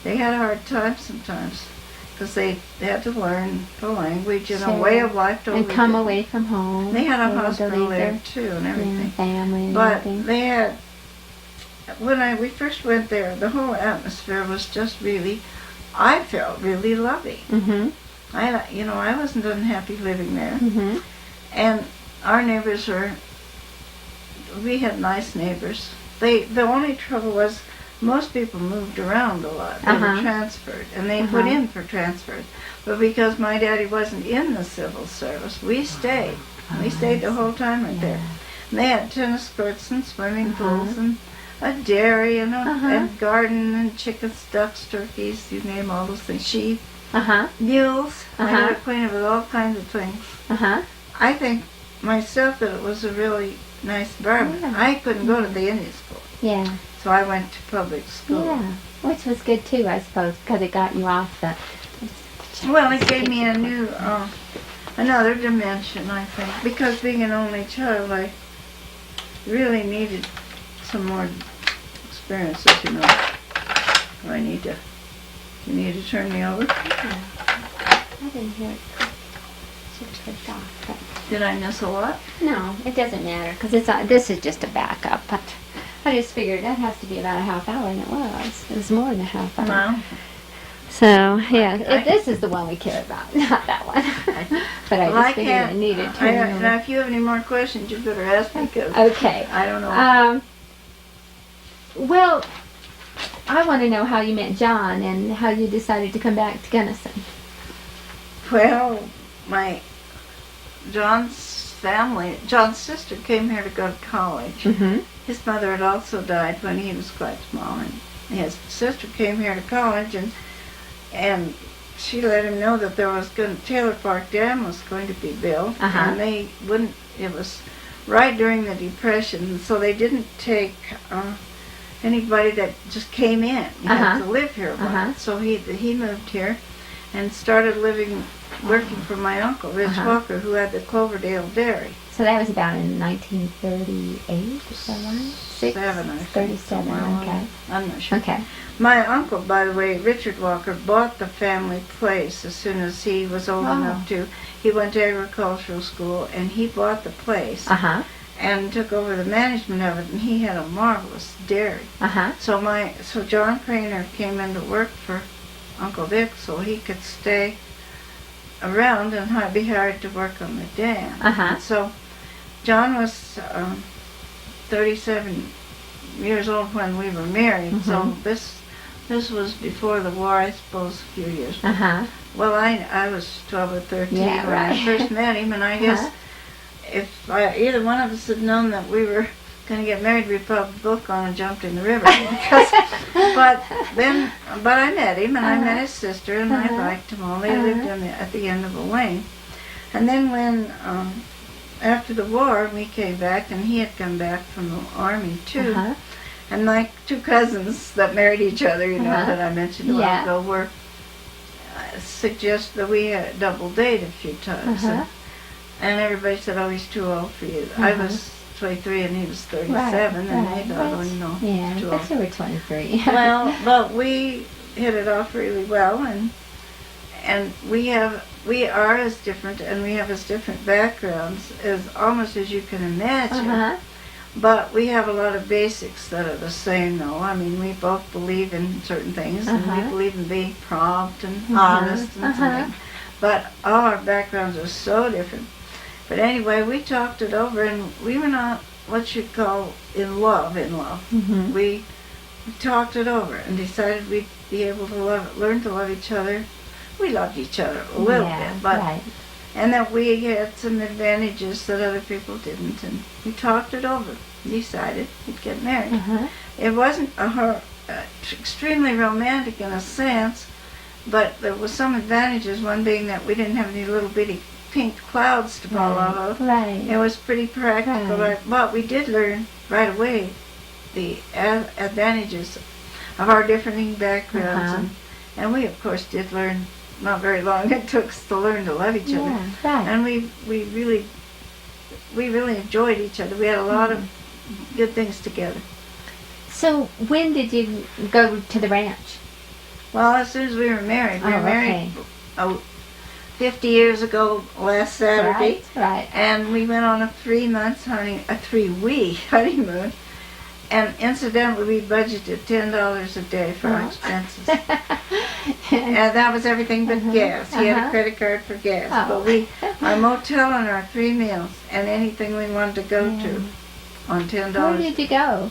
They had a hard time sometimes because they had to learn the language and a way of life. And come away from home. They had a hospital there too and everything. Family and but everything. They had, when we first went there, the whole atmosphere was just really, I felt really loving. I wasn't unhappy living there. And our neighbors we had nice neighbors. The only trouble was most people moved around a lot. They were transferred, and they put in for transfers. But because my daddy wasn't in the civil service, we stayed. We stayed the whole time right there. And they had tennis courts and swimming pools and a dairy and a garden and chickens, ducks, turkeys, you name all those things, sheep. Mules. I got acquainted with all kinds of things. I think myself that it was a really nice environment. I couldn't go to the Indian school. So I went to public school. Which was good too, I suppose, because it got you off the... Well, it gave me a new, another dimension, I think. Because being an only child, I really needed some more experiences, You need to turn me over? I didn't hear it. Should clicked off. But did I miss a lot? No, it doesn't matter because this is just a backup. But I just figured that has to be about a half hour, and it was. It was more than a half hour. Wow. So this is the one we care about, not that one. But I just figured I needed to. Now, if you have any more questions, you better ask me because I don't know. Well, I want to know how you met John and how you decided to come back to Gunnison. Well, John's sister came here to go to college. His mother had also died when he was quite small, and his sister came here to college, and she let him know that Taylor Park Dam was going to be built, and they wouldn't. It was right during the Depression, so they didn't take anybody that just came in. You had to live here a while. So he moved here and started working for my uncle, Rich Walker, who had the Cloverdale Dairy. So that was about in 1938, is that right? 37, okay. I'm not sure. Okay. My uncle, by the way, Richard Walker, bought the family place as soon as he was old enough to. He went to agricultural school, and he bought the place and took over the management of it, and he had a marvelous dairy. So John Cranor came in to work for Uncle Dick so he could stay around and be hired to work on the dam. So John was 37 years old when we were married, so this was before the war, I suppose, a few years. Well, I was 12 or 13 when I first met him, and I guess if either one of us had known that we were going to get married, we'd probably both gone and jumped in the river. But I met him, and I met his sister, and I liked them all. They lived at the end of a lane. And then when, after the war, we came back, and he had come back from the army, too. And my two cousins that married each other, that I mentioned a while ago, suggest that we double date a few times. And everybody said, "Oh, he's too old for you." I was 23 and he was 37, and they thought, "Oh, no, he's too old." Yeah, you were 23. Well, but we hit it off really well, and we are as different, and we have as different backgrounds as almost as you can imagine. But we have a lot of basics that are the same, though. I mean, we both believe in certain things, and we believe in being prompt and honest and something. But all our backgrounds are so different. But anyway, we talked it over, and we were not what you'd call in love. We talked it over and decided we'd be able to learn to love each other. We loved each other a little bit, but and that we had some advantages that other people didn't, and we talked it over. Decided we'd get married. It wasn't extremely romantic in a sense, but there was some advantages. One being that we didn't have any little bitty pink clouds to fall out of. It was pretty practical, but we did learn right away the advantages of our differing backgrounds, and we of course did learn. Not very long it took us to learn to love each other, and we really enjoyed each other. We had a lot of good things together. So when did you go to the ranch? Well, as soon as we were married. We were married 50 years ago last Saturday. And we went on a 3-week honeymoon. And incidentally, we budgeted $10 a day for our expenses. And that was everything but gas. He had a credit card for gas. But our motel and our 3 meals and anything we wanted to go to on $10. Where did you go?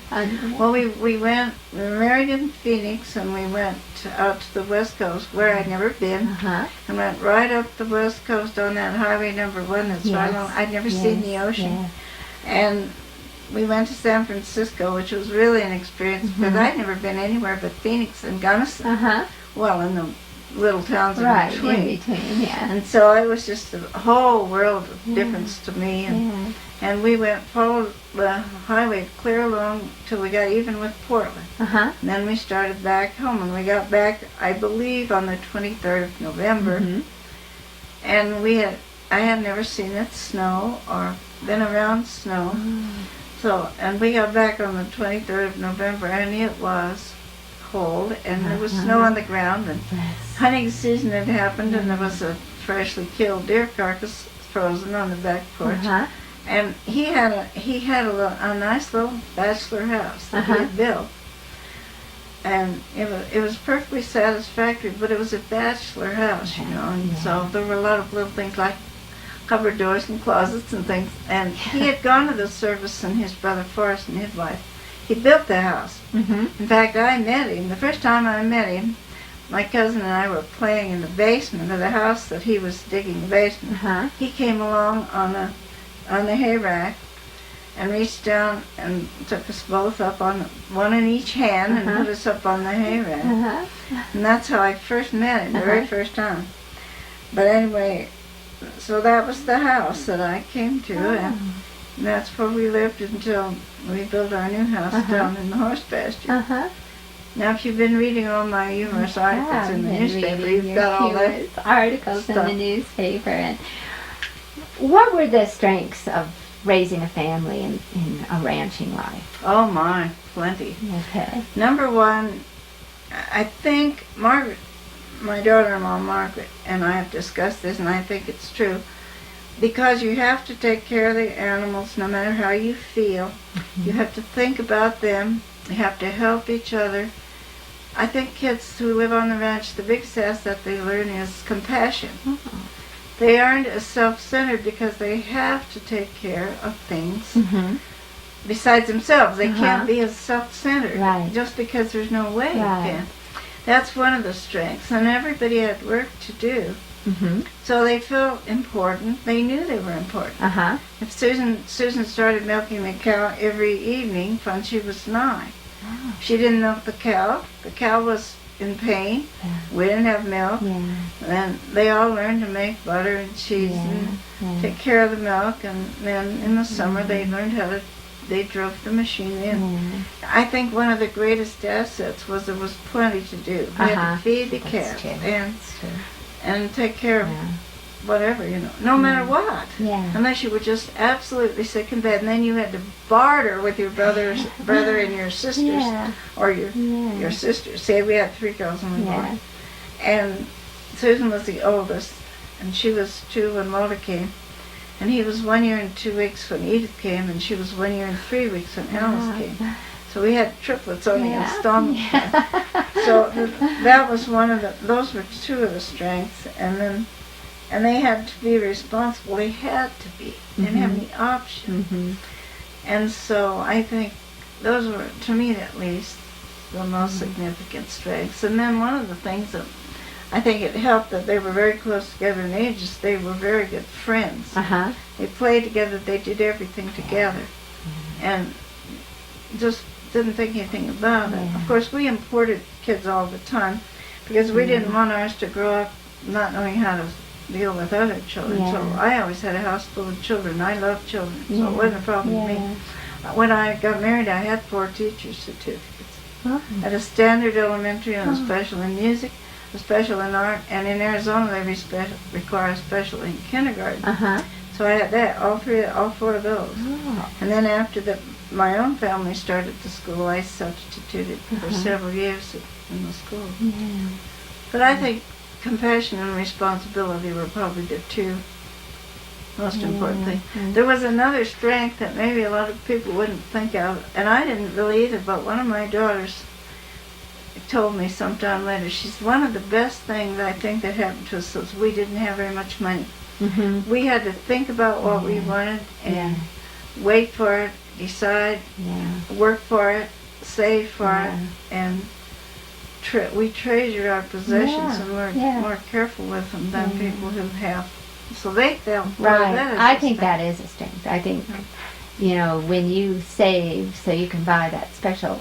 Well, we were married in Phoenix, and we went out to the West Coast, where I'd never been, and went right up the West Coast on that Highway number 1 that's right along. I'd never seen the ocean. And we went to San Francisco, which was really an experience, because I'd never been anywhere but Phoenix and Gunnison. Well, in the little towns in between. And so it was just a whole world of difference to me. And we followed the highway clear along till we got even with Portland. And then we started back home, and we got back, I believe, on the 23rd of November. And I had never seen it snow or been around snow. So, and we got back on the 23rd of November, and it was cold, and there was snow on the ground, and hunting season had happened, and there was a freshly killed deer carcass frozen on the back porch. And he had a nice little bachelor house that he had built, and it was perfectly satisfactory, but it was a bachelor house, and so there were a lot of little things like cupboard doors and closets and things. And he had gone to the service, and his brother Forrest and his wife, he built the house. In fact, I met him. The first time I met him, my cousin and I were playing in the basement of the house that he was digging the basement. He came along on the hay rack and reached down and took us both up on one in each hand and put us up on the hay rack. And that's how I first met him, the very first time. But anyway, so that was the house that I came to, and that's where we lived until we built our new house down in the horse pasture. Now, if you've been reading all my humorous articles in the newspaper, you've got all those articles in the newspaper. And what were the strengths of raising a family in a ranching life? Oh my, plenty. Number one, I think Margaret, my daughter-in-law Margaret, and I have discussed this, and I think it's true, because you have to take care of the animals no matter how you feel. You have to think about them. You have to help each other. I think kids who live on the ranch, the biggest asset they learn is compassion. They aren't as self-centered because they have to take care of things besides themselves. They can't be as self-centered just because there's no way you can. That's one of the strengths, and everybody had work to do. So they felt important. They knew they were important. If Susan started milking the cow every evening when she was 9. She didn't milk the cow was in pain. We didn't have milk. And they all learned to make butter and cheese and take care of the milk. And then in the summer they learned they drove the machine in. I think one of the greatest assets was there was plenty to do. We had to feed the calves and take care of whatever, you know, no matter what. Yeah. Unless you were just absolutely sick in bed, and then you had to barter with your brother and your sisters, Yeah. or your sisters. Say we had 3 girls and we born. And Susan was the oldest, and she was 2 when Walter came. And he was 1 year and 2 weeks when Edith came, and she was 1 year and 3 weeks when Alice came. So we had triplets on the installment plan. So that was those were 2 of the strengths, and they had to be responsible. They had to be. They didn't have any option. And so I think those were, to me at least, the most significant strengths. And then one of the things that I think it helped that they were very close together in ages. They were very good friends. They played together. They did everything together, and just didn't think anything about it. Of course, we imported kids all the time because we didn't want ours to grow up not knowing how to deal with other children. So I always had a house full of children. I love children, so it wasn't a problem with me. When I got married, I had 4 teacher's certificates. At a standard elementary and a special in music, a special in art, and in Arizona they require a special in kindergarten. So I had that, all 4 of those. And then after my own family started the school, I substituted for several years in the school. But I think compassion and responsibility were probably the 2 most important things. There was another strength that maybe a lot of people wouldn't think of, and I didn't really either, but one of my daughters told me sometime later, she's one of the best things I think that happened to us was we didn't have very much money. We had to think about what we wanted and wait for it, decide, work for it, save for it, and we treasure our possessions and we're more careful with them than people who have. So they felt that I think that is a strength. I think, you know, when you save so you can buy that special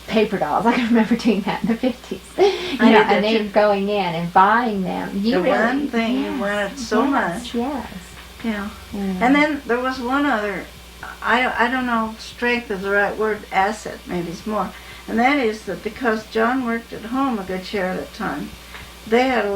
paper dolls. I can remember doing that in the 50s. And then going in and buying them. The one thing you wanted so much. Yes. Yeah. And then there was one other, I don't know, strength is the right word, asset maybe it's more. And that is that because John worked at home a good share of the time, they had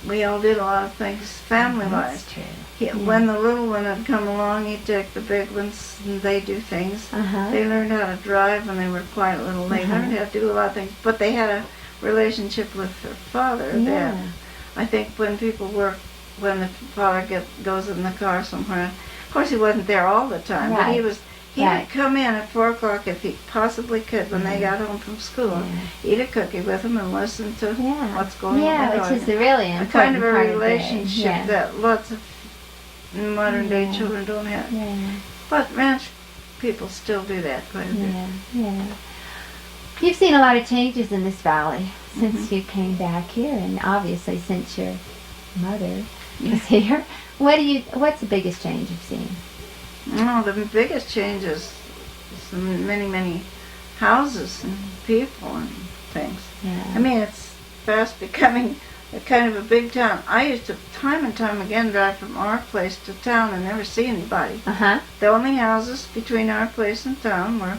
we all did a lot of things family-wise. That's true. When the little one had come along, he'd take the big ones and they do things. They learned how to drive when they were quite little. They learned how to do a lot of things. But they had a relationship with their father that I think when people work, when the father goes in the car somewhere, of course he wasn't there all the time, but he would come in at 4 o'clock if he possibly could when they got home from school, eat a cookie with them and listen to what's going on. Yeah, which is the really important a kind of a part relationship that lots of modern day children don't have. But ranch people still do that quite a bit. You've seen a lot of changes in this valley since you came back here, and obviously since your mother was here. What's the biggest change you've seen? No, the biggest change is many, many houses and people and things. I mean, it's fast becoming a kind of a big town. I used to time and time again drive from our place to town and never see anybody. The only houses between our place and town were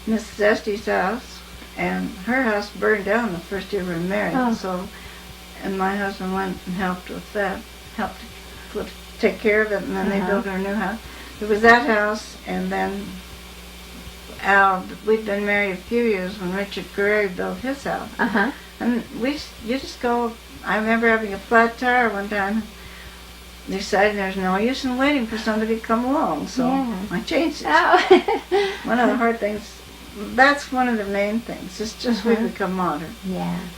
Mrs. Estes' house, and her house burned down the first year we were married. So, and my husband went and helped with that, helped to take care of it, and then they built her new house. It was that house, and then we'd been married a few years when Richard Guerrero built his house. And you just go. I remember having a flat tire one time. Decided there's no use in waiting for somebody to come along, so I changed it. One of the hard things. That's one of the main things. It's just we've become modern.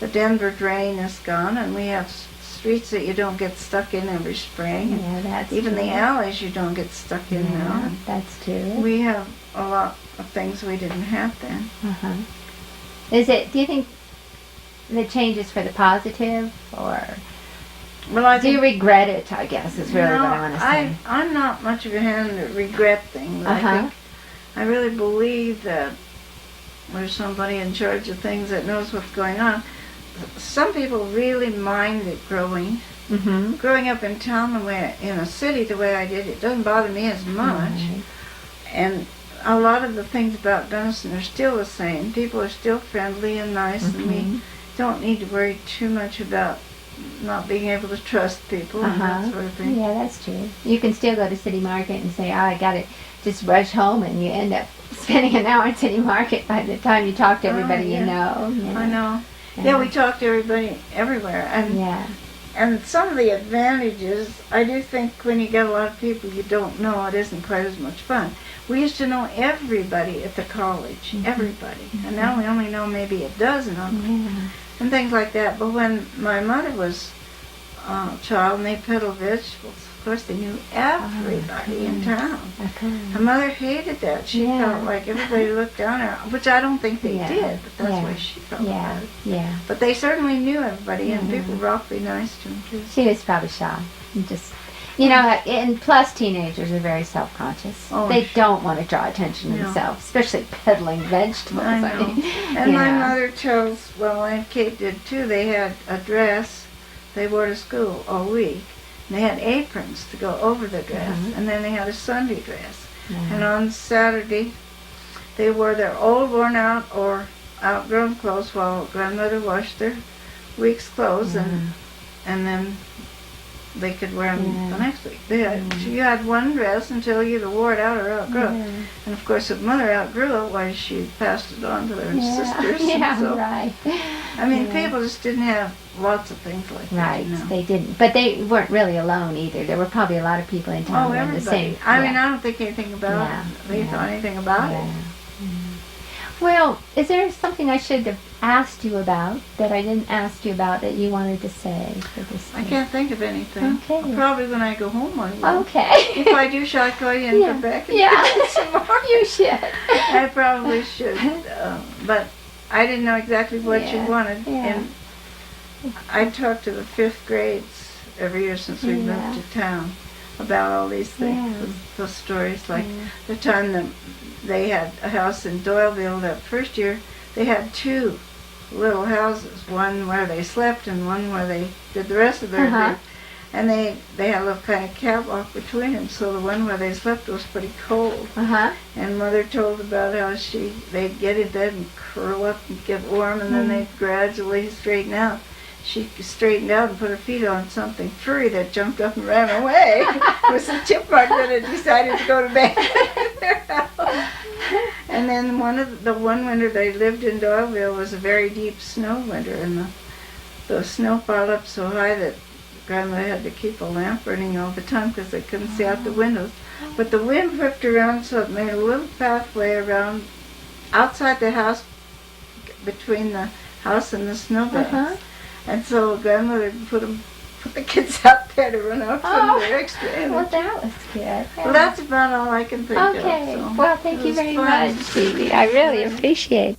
The Denver drain is gone, and we have streets that you don't get stuck in every spring. Even the alleys you don't get stuck in now. That's true. We have a lot of things we didn't have then. Do you think the changes for the positive, or do you regret it? I guess is really what I want to say. I'm not much of a hand to regret things. I really believe that there's somebody in charge of things that knows what's going on. Some people really mind it growing. Growing up in town in a city the way I did, it doesn't bother me as much. And a lot of the things about Gunnison are still the same. People are still friendly and nice, and we don't need to worry too much about not being able to trust people and that sort of thing. Yeah, that's true. You can still go to City Market and say, oh, I got to just rush home, and you end up spending an hour at City Market by the time you talk to everybody you know. Yeah. I know. Yeah, we talk to everybody everywhere. And and some of the advantages, I do think when you get a lot of people you don't know, it isn't quite as much fun. We used to know everybody at the college, everybody. And now we only know maybe a dozen of them. And things like that. But when my mother was a child and they peddled vegetables, of course they knew everybody in town. Her mother hated that. She felt like everybody looked down on her, which I don't think they did, but that's why she felt about it. But they certainly knew everybody, and people were awfully nice to them, too. She was probably shy. Just, you know, and plus teenagers are very self-conscious. They don't want to draw attention to themselves, especially peddling vegetables. I know. And my mother tells, well, and Kate did too, they had a dress they wore to school all week. And they had aprons to go over the dress, and then they had a Sunday dress. And on Saturday, they wore their old, worn-out or outgrown clothes while grandmother washed their week's clothes, and then they could wear them the next week. You had one dress until you either wore it out or outgrew it. And of course, if mother outgrew it, why she passed it on to their sisters. I mean, people just didn't have lots of things like that. They didn't. But they weren't really alone either. There were probably a lot of people in town who were the same. I mean, I don't think anything about it. They thought anything about it. Well, is there something I should have asked you about that I didn't ask you about that you wanted to say for this I can't think of anything. Okay. Probably when I go home I will. Okay. If I do, shall I call you and come back and some more? You should. I probably should. But I didn't know exactly what you wanted. And I talked to the 5th grades every year since we moved to town about all these things, those stories, like the time that they had a house in Doyleville that first year. They had 2 little houses, one where they slept and one where they did the rest of their day. And they had a little kind of catwalk between them, so the one where they slept was pretty cold. And Mother told about how they'd get in bed and curl up and get warm, and then they'd gradually straighten out. She straightened out and put her feet on something furry that jumped up and ran away. It was a chipmunk that had decided to go to bed in their house. And then one winter they lived in Doyleville was a very deep snow winter, and the snow piled up so high that Grandma had to keep a lamp burning all the time because they couldn't see out the windows. But the wind whipped around, so it made a little pathway around outside the house, between the house and the snowbanks. And so Grandmother put the kids out there to run out from their extra energy. Well, that was good. Well, that's about all I can think of. Okay. Well, thank you very much, Phoebe. I really appreciate it.